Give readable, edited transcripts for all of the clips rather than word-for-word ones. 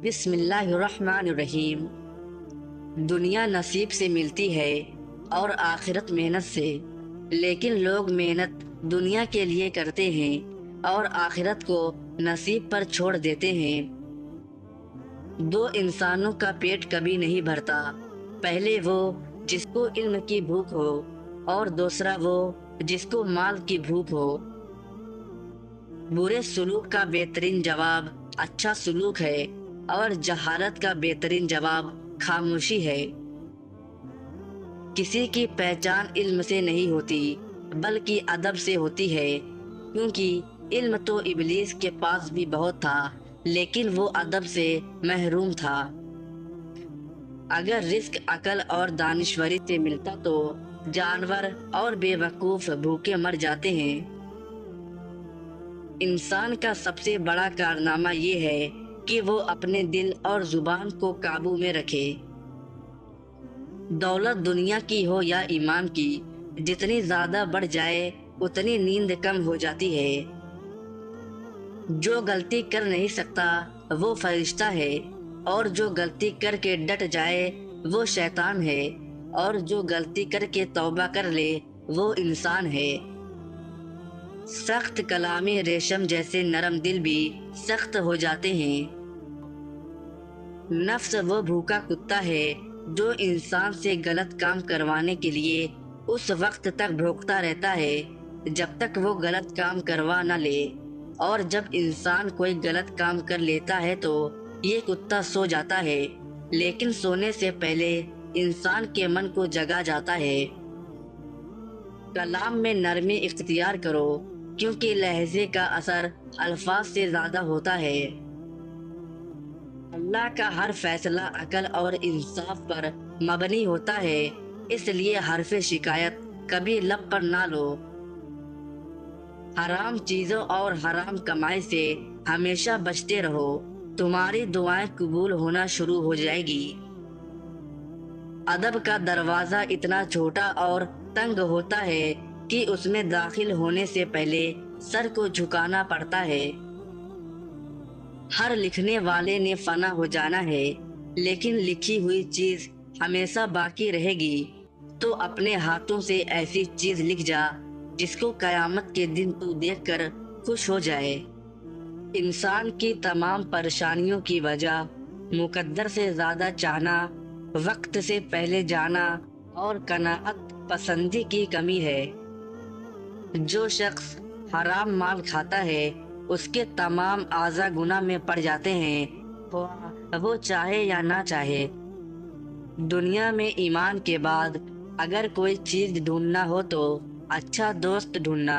بسم اللہ الرحمن الرحیم۔ دنیا نصیب سے ملتی ہے اور آخرت محنت سے، لیکن لوگ محنت دنیا کے لیے کرتے ہیں اور آخرت کو نصیب پر چھوڑ دیتے ہیں۔ دو انسانوں کا پیٹ کبھی نہیں بھرتا، پہلے وہ جس کو علم کی بھوک ہو اور دوسرا وہ جس کو مال کی بھوک ہو۔ برے سلوک کا بہترین جواب اچھا سلوک ہے اور جہالت کا بہترین جواب خاموشی ہے۔ کسی کی پہچان علم سے نہیں ہوتی بلکہ ادب سے ہوتی ہے، کیونکہ علم تو ابلیس کے پاس بھی بہت تھا لیکن وہ ادب سے محروم تھا۔ اگر رزق عقل اور دانشوری سے ملتا تو جانور اور بے وقوف بھوکے مر جاتے ہیں۔ انسان کا سب سے بڑا کارنامہ یہ ہے کہ وہ اپنے دل اور زبان کو قابو میں رکھے۔ دولت دنیا کی ہو یا ایمان کی، جتنی زیادہ بڑھ جائے اتنی نیند کم ہو جاتی ہے۔ جو غلطی کر نہیں سکتا وہ فرشتہ ہے، اور جو غلطی کر کے ڈٹ جائے وہ شیطان ہے، اور جو غلطی کر کے توبہ کر لے وہ انسان ہے۔ سخت کلامی ریشم جیسے نرم دل بھی سخت ہو جاتے ہیں۔ نفس وہ بھوکا کتا ہے جو انسان سے غلط کام کروانے کے لیے اس وقت تک بھوکتا رہتا ہے جب تک وہ غلط کام کروا نہ لے، اور جب انسان کوئی غلط کام کر لیتا ہے تو یہ کتا سو جاتا ہے، لیکن سونے سے پہلے انسان کے من کو جگا جاتا ہے۔ کلام میں نرمی اختیار کرو، کیونکہ لہجے کا اثر الفاظ سے زیادہ ہوتا ہے۔ اللہ کا ہر فیصلہ عقل اور انصاف پر مبنی ہوتا ہے، اس لیے حرف شکایت کبھی لب پر نہ لو۔ حرام چیزوں اور حرام کمائی سے ہمیشہ بچتے رہو، تمہاری دعائیں قبول ہونا شروع ہو جائے گی۔ ادب کا دروازہ اتنا چھوٹا اور تنگ ہوتا ہے کہ اس میں داخل ہونے سے پہلے سر کو جھکانا پڑتا ہے۔ ہر لکھنے والے نے فنا ہو جانا ہے، لیکن لکھی ہوئی چیز ہمیشہ باقی رہے گی۔ تو اپنے ہاتھوں سے ایسی چیز لکھ جا جس کو قیامت کے دن تو دیکھ کر خوش ہو جائے۔ انسان کی تمام پریشانیوں کی وجہ مقدر سے زیادہ چاہنا، وقت سے پہلے جانا اور قناعت پسندی کی کمی ہے۔ جو شخص حرام مال کھاتا ہے اس کے تمام اعضاء گناہ میں پڑ جاتے ہیں، وہ چاہے یا نہ چاہے۔ دنیا میں ایمان کے بعد اگر کوئی چیز ڈھونڈنا ہو تو اچھا دوست ڈھونڈنا،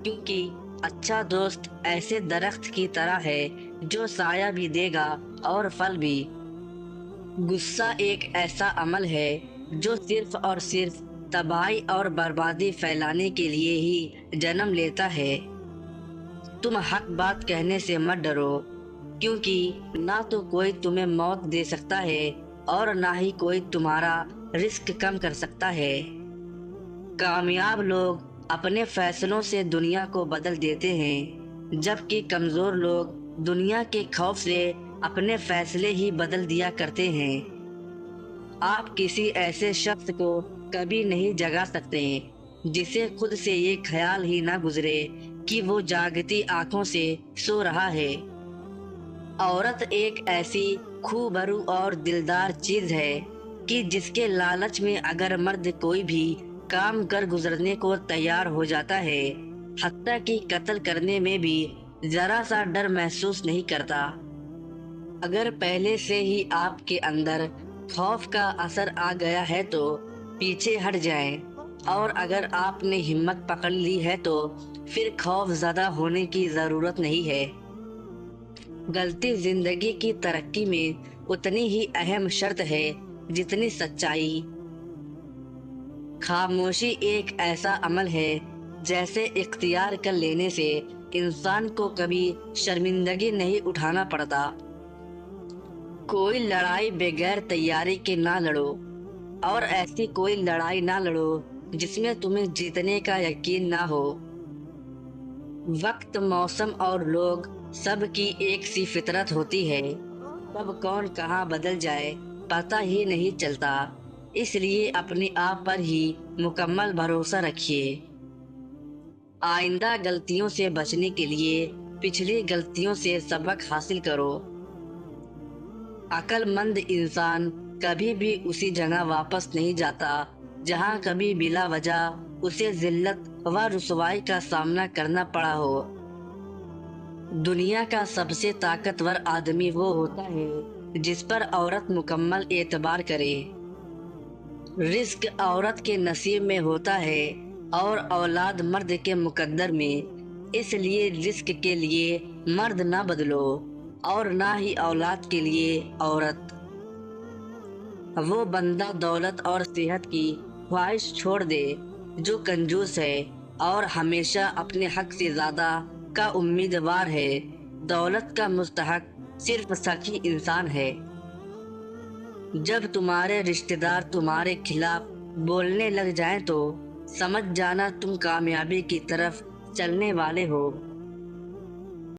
کیونکہ اچھا دوست ایسے درخت کی طرح ہے جو سایہ بھی دے گا اور پھل بھی۔ غصہ ایک ایسا عمل ہے جو صرف اور صرف تباہی اور بربادی پھیلانے کے لیے ہی جنم لیتا ہے۔ تم حق بات کہنے سے مت ڈرو، کیونکہ نہ تو کوئی تمہیں موت دے سکتا ہے اور نہ ہی کوئی تمہارا رزق کم کر سکتا ہے۔ کامیاب لوگ اپنے فیصلوں سے دنیا کو بدل دیتے ہیں، جبکہ کمزور لوگ دنیا کے خوف سے اپنے فیصلے ہی بدل دیا کرتے ہیں۔ آپ کسی ایسے شخص کو کبھی نہیں جگا سکتے جسے خود سے یہ خیال ہی نہ گزرے کہ وہ جاگتی آنکھوں سے سو رہا ہے۔ عورت ایک ایسی خوبرو اور دلدار چیز ہے کہ جس کے لالچ میں اگر مرد کوئی بھی کام کر گزرنے کو تیار ہو جاتا ہے، حتیٰ کہ قتل کرنے میں بھی ذرا سا ڈر محسوس نہیں کرتا۔ اگر پہلے سے ہی آپ کے اندر خوف کا اثر آ گیا ہے تو پیچھے ہٹ جائیں، اور اگر آپ نے ہمت پکڑ لی ہے تو پھر خوف زدہ ہونے کی ضرورت نہیں ہے۔ غلطی زندگی کی ترقی میں اتنی ہی اہم شرط ہے جتنی سچائی۔ خاموشی ایک ایسا عمل ہے جیسے اختیار کر لینے سے انسان کو کبھی شرمندگی نہیں اٹھانا پڑتا۔ کوئی لڑائی بغیر تیاری کے نہ لڑو، اور ایسی کوئی لڑائی نہ لڑو جس میں تمہیں جیتنے کا یقین نہ ہو۔ وقت، موسم اور لوگ سب کی ایک سی فطرت ہوتی ہے۔ کب کون کہاں بدل جائے پتہ ہی نہیں چلتا، اس لیے اپنے آپ پر ہی مکمل بھروسہ رکھیے۔ آئندہ غلطیوں سے بچنے کے لیے پچھلی غلطیوں سے سبق حاصل کرو۔ عقل مند انسان کبھی بھی اسی جگہ واپس نہیں جاتا جہاں کبھی بلا وجہ اسے ذلت و رسوائی کا سامنا کرنا پڑا ہو۔ دنیا کا سب سے طاقتور آدمی وہ ہوتا ہے جس پر عورت مکمل اعتبار کرے۔ رزق عورت کے نصیب میں ہوتا ہے اور اولاد مرد کے مقدر میں، اس لیے رزق کے لیے مرد نہ بدلو اور نہ ہی اولاد کے لیے عورت۔ وہ بندہ دولت اور صحت کی خواہش چھوڑ دے جو کنجوس ہے اور ہمیشہ اپنے حق سے زیادہ کا امیدوار ہے۔ دولت کا مستحق صرف سخی انسان ہے۔ جب تمہارے رشتہ دار تمہارے خلاف بولنے لگ جائیں تو سمجھ جانا تم کامیابی کی طرف چلنے والے ہو۔